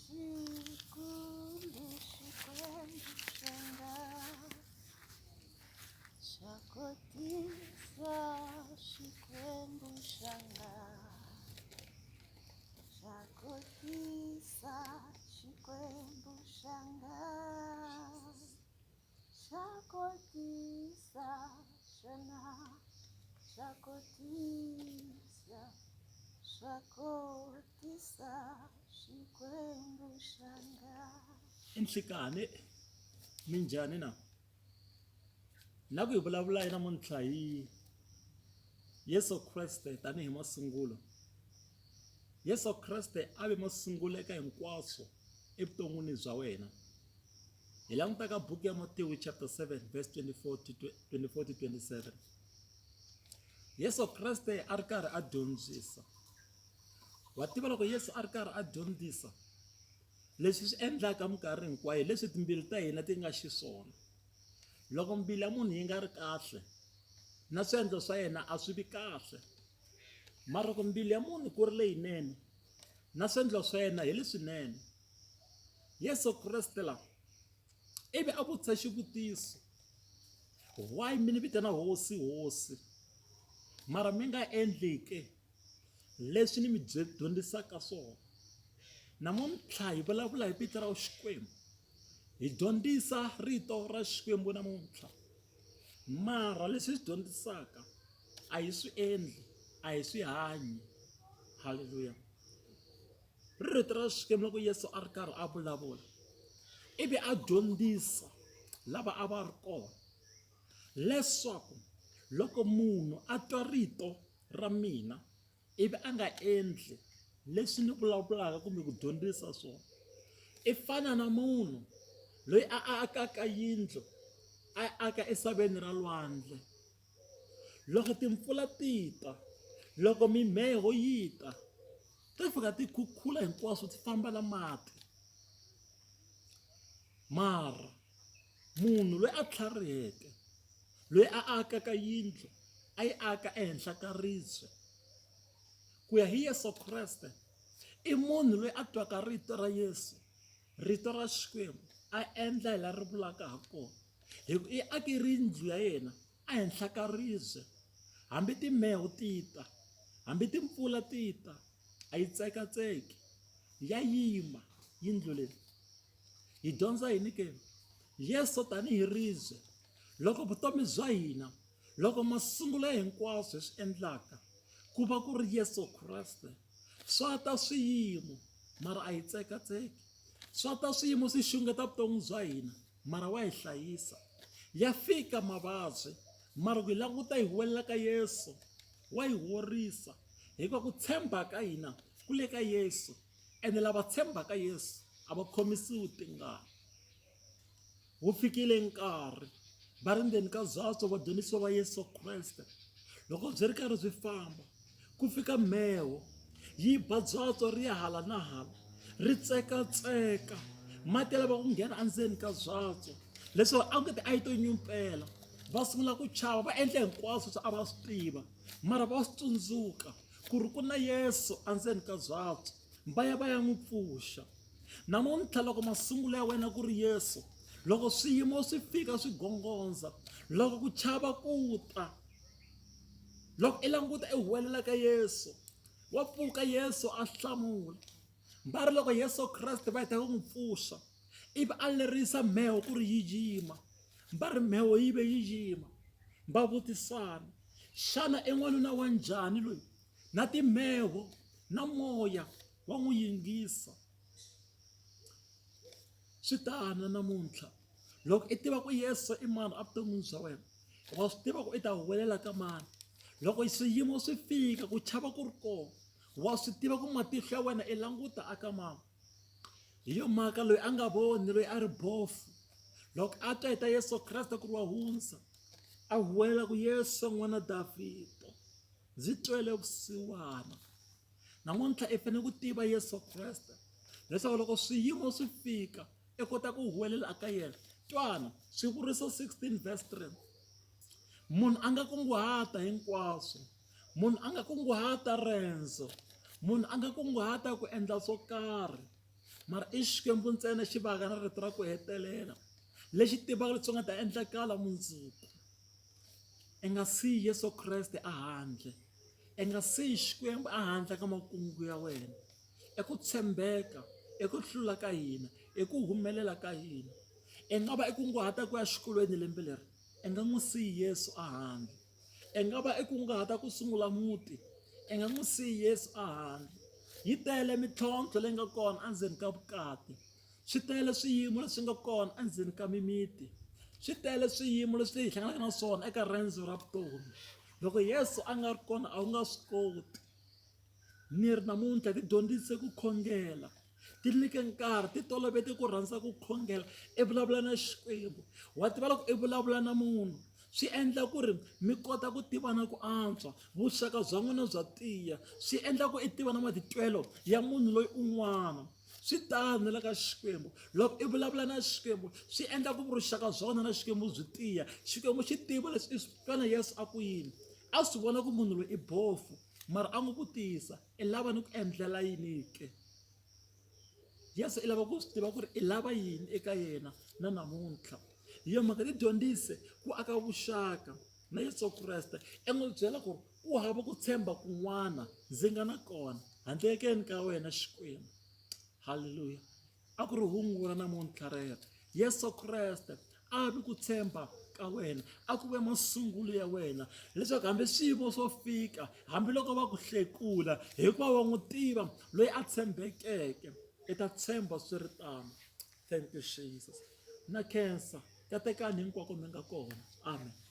Sikunde shikwembu shanga shakotisa shikwembu shanga shakotisa shikwembu shanga shakotisa shana shakotisa shakotisa shikwembu shanga. Inhlikani minjhani na ku hi vulavula namuntlha hi Yeso Kreste tanihi masungulo. Yeso Kreste a ve masungulo eka hinkwaswo evuton'wini bya wena. Hi languta ka buku ya Matewu chapter 7 verse 24 to 27. Yeso Kreste a ri karhi a dyondzisa. Wa tiva loko Yesu a ri karhi a dyondzisa leswi swi endlaka minkarhi hinkwayo leswi timbilu ta hina ti nga xiswona. Loko mbilu ya munhu yi nga ri kahle na swiendlo swa yena a swi vi kahle, mara loko mbilu ya munhu ku ri leyinene na swiendlo swa yena hi leswinene. Yesu Kreste la ivi a vutisa xivutiso, why mi ni vitana hosi hosi mara mi nga endleke leswi ni mi dyondzisaka swona? Namuntlha hi vulavula hi vito ra Xikwembu, hi dyondzisa rito ra Xikwembu namuntlha, mara leswi swi dyondzisaka a hi swi endli, a hi swi hanyi. Haleluya. Rito ra Xikwembu loko Yesu a ri karhi a vulavula ivi a dyondzisa lava a va ri kona leswaku loko munhu a twa rito ra mina ivi a nga endli leswi ni vulavulaka kumbe ku dyondzisa swona, i fana na munhu loyi a akaka yindlu a aka esaveni ra lwandle. Loko timpfula ti ta, loko mimheho yi ta, ti fika ti khukhula hinkwaswo ti famba na mati. Mara munhu loyi a tlhariheke, loyi a akaka yindlu a yi aka ehenhla ka ribye, ku ya hi Yesu Kreste i munhu loyi a twaka rito ra Yesu, rito ra Xikwembu, a endla hi la ri vulaka ha kona. Hi ku i akiri yindlu ya yena ehenhla ka ribye, hambi timheho ti ta, hambi timpfula ti ta, a yi tsekatseki, ya yima yindlu leyi. Hi dyondza yini ke? Yesu tanihi ribye, loko vutomi bya hina, loko masungulo hinkwaswo hi swi endlaka ku va ku ri Yesu Kreste, swa ta swiyimo mara a yi tsekatseki, swa ta swiyimo swi xungeta vutomi bya hina mara wa hi hlayisa. Ya fika mavabyi mara ku hi languta hi huwelela ka Yesu wa hi horisa, hikuva ku tshemba ka hina ku le ka Yesu, ene lava tshembaka Yesu a va khomisiwi tingana. Wu fikile nkarhi va ri ndzeni ka byatso vadyondzisiwa va Yesu Kreste, loko byi ri karhi byi famba ku fika mheho yi ba byatso ri ya hala na hala, ri tsekatseka, mati lava ku nghena endzeni ka byatso leswaku a ngati a yi to nyumpela. Va sungula ku chava, va endla hinkwaswo swi a va swi tiva mara va swi tsundzuka ku ri ku na Yesu endzeni ka byatso, va ya n'wi pfuxa. Namuntlha loko masungulo ya wena ku ri Yesu, loko swiyimo swi fika swi gongondza, loko ku chava ku ta, loko i languta i huwelela ka Yesu, wa pfuka Yesu a hlamula. Va ri loko Yesu Kreste va heta ku n'wi pfuxa ivi a lerisa mheho ku ri yi yima, va ri mheho yi ve yi yima. Va vutisana, xana i n'wanuna wa njhani loyi? Na timheho na moya wa n'wi yingisa. Swi tani namuntlha loko i tiva ku Yesu i mani evuton'wini bya wena, wa swi tiva ku i ta huwelela ka mani. Loko swiyimo swi fika ku chava ku ri kona, wa swi tiva ku matihlo ya wena i languta aka mani. Hi yo mhaka loyi a nga voni, loyi a ri bofu, loko a twa hi ta Yesu Kreste ku ri wa hundza, a huwelela ku Yesu n'wana Davhida ndzi twele vusiwana. Namuntlha i fanele ku tiva Yesu Kreste leswaku loko swiyimo swi fika i kota ku huwelela aka yena. Twana Swivuriso 16 verse 3, munhu a nga kunguhata hinkwaswo, munhu a nga kunguhata rendzo, munhu a nga kunguhata ku endla swo karhi, mara i xikwembu ntsena xi vaka na rito ra ku hetelela lexi tivaka leswi nga ta endlakala mundzuku. I nga siyi Yeso Kreste a handle, i nga siyi xikwembu a handle ka makungu ya wena. I ku tshembeka, i ku hlula ka hina, i ku humelela ka hina. I nga va i kunguhata ku ya xikolweni lembe leri, i nga n'wi siyi Yesu a handle. I nga va i kunguhata ku sungula muti, i nga n'wi siyi Yesu a handle. Yi tele mintlhontlho leyi nga kona endzeni ka vukati, swi tele swiyimo leswi nga kona endzeni ka mimiti, swi tele swiyimo leswi hi hlanganaka na swona eka riendzo ra vutomi. Loko Yesu a nga ri kona a wu nga swi koti. Ni ri namuntlha ti dyondzise ku khongela, ti nyike nkarhi, ti tolovete ku rhandza ku khongela, i vulavula na Xikwembu. Wa tiva loko i vulavula na munhu swi endla ku ri mi kota ku tivana ku antswa, vuxaka bya n'wina bya tiya, swi endla ku i tiva na matitwelo ya munhu loyi un'wana. Swi tani la ka Xikwembu, loko i vulavula na Xikwembu swi endla ku vuxaka bya wena na Xikwembu byi tiya. Xikwembu xi tiva leswi i swi fana Yesu a ku yini, a swi vona ku munhu loyi i bofu mara a n'wi vutisa i lava ni ku endlela yini ke. Yesu i lava ku swi tiva ku ri i lava yini eka yena na namuntlha. Hi yo mhaka ti dyondzise ku aka vuxaka na Yesu Kreste, i n'wi byela ku ri ku hava ku tshemba kun'wana ndzi nga na kona handle ka wena Xikwembu. Haleluya. A ku ri hungu ra namuntlha rero, Yesu Kreste a vi ku tshemba ka wena, a ku ve masungulo ya wena, leswaku hambi swiyimo swo fika, hambiloko va ku hlekula, hikuva wa n'wi tiva loyi a tshembekeke, i ta tshemba swi ri tano. Thank you Jesus. Na khensa katekani hinkwako mi nga kona. Amen.